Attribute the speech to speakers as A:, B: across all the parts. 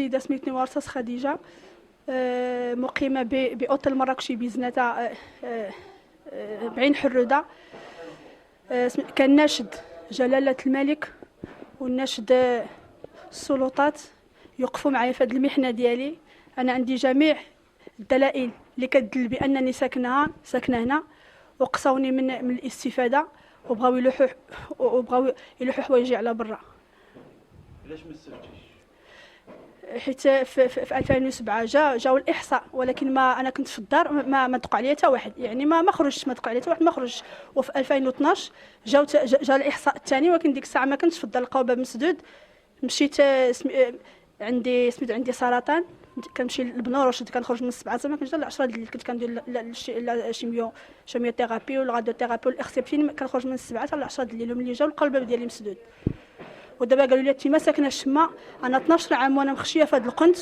A: سيده سميتني ورصاص خديجه، مقيمه باوتيل مراكشي بزنته بعين حروده. كان ناشد جلاله الملك والناشد السلطات يوقفوا معايا في هذه المحنه ديالي. انا عندي جميع الدلائل اللي كتدل بانني ساكنه هنا، وقصوني من الاستفاده وبغاو يلوحوا حوايجي على برا.
B: علاش ما استفتيش؟
A: حيت في 2007 جاو الاحصاء، ولكن ما انا كنت في الدار، ما دق عليا حتى واحد، يعني ما خرجتش، ما دق عليا حتى واحد، ما خرجش. وفي 2012 جا الاحصاء الثاني، ولكن ديك الساعه ما كنتش في الدار، لقاو باب مسدود. مشيت عندي سرطان، كنمشي للبنور واش كنخرج من السبعه زعما كنجي ل 10 الليل. كنت كندير الشيميو ثيرابي والغاديو ثيرابي والاكسبتين، كنخرج من السبعه حتى ل 10 الليل. وملي جاو لقاو الباب ديالي مسدود. ودابا قالوا لي انت ما ساكنه الشما. انا 12 عام وانا مخشيه في هذا القنت،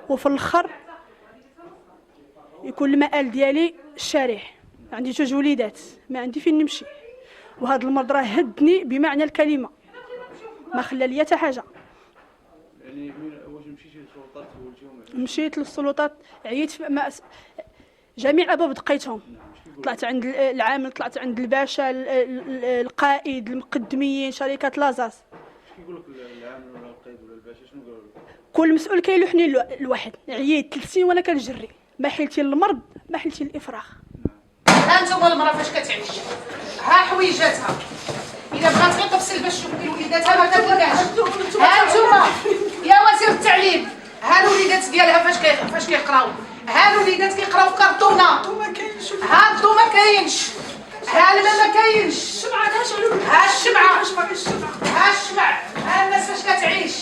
A: وفي الاخر يكون المآل ديالي الشارح. عندي 2 وليدات، ما عندي فين نمشي، وهذا المرض راه هدني بمعنى الكلمه، ما خلى لي حتى حاجه.
B: يعني واش مشيتي للسلطات سولتيهم؟
A: مشيت للسلطات، عييت جميع الابواب دقيتهم. طلعت عند العامل، طلعت عند الباشا، القائد، المقدميين، شركه لازاس.
B: كيقول لك العامل ولا القائد ولا الباشا؟ شنو قالوا لك؟
A: كل مسؤول كيلوحني الواحد. عييت 3 سنين وانا كنجري، ما حيلتي للمرض، ما حيلتي للافراغ.
C: ها انتم المراه فاش كتعيش، ها حويجاتها الا بغات غير تفصل باش تشوف وليداتها ما كتلقاش. ها انتم يا وزير التعليم، ها الوليدات ديالها فاش كيقراو، ها الوليدات كيقراو في كرتونه، ها الضو ما كاينش، ها الماء ما كاينش، ها الشمعه، ها الشمع، ها الناس فاش كتعيش،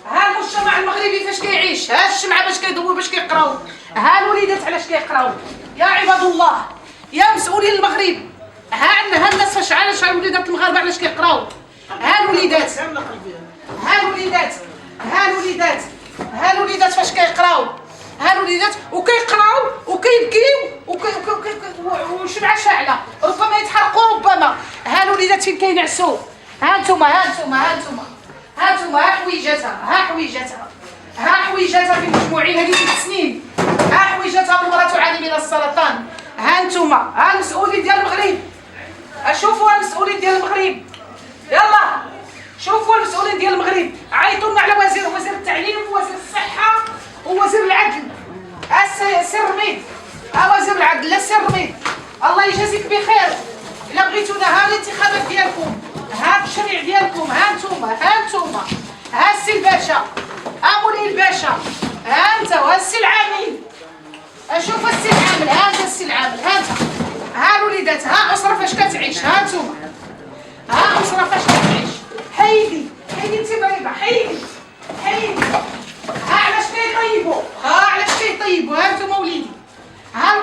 C: ها المجتمع المغربي فاش كيعيش، ها الشمعه باش كيضوي باش كيقراو، ها الوليدات علاش كيقراو. يا عباد الله، يا مسؤولين المغرب، ها الناس فاش علاش الوليدات المغاربه علاش كيقراو، ها الوليدات، ها الوليدات، ها الوليدات، ها الوليدات فاش كيقراو، ها الوليدات وكيقراو وكيبكيو والشمعة شاعله، ربما يتحرقوا ربما. ها الوليدات فين كينعسوا. ها انتوما ها حويجاتها، ها حويجاتها في مجموعين هذه 6 سنين. ها حويجاتها والمراه تعاني من السرطان. ها انتوما، ها المسؤولين ديال المغرب، اشوفوا المسؤولين ديال المغرب، يلا شوفوا المسؤولين ديال المغرب، عيطوا لنا على وزير التعليم ووزير الصحه ووزير العدل. السي رميد، وزير العدل، لا السي رميد، الله يجازيك بخير. الا بغيتونا ها الانتخابات ديالكم، ها التشريع ديالكم، ها انتوما، ها السي الباشا، مولاي الباشا، ها انت وها السي العامل. اشوف السي العامل، ها انت السي العامل، ها انت، ها الوليدات، ها اسره فاش كتعيش، ها انتوما، ها اسره فاش كتعيش. حيدي انت مريضه، حيدي، ها علاش كيطيبوا، ها انتوما وليدي، ها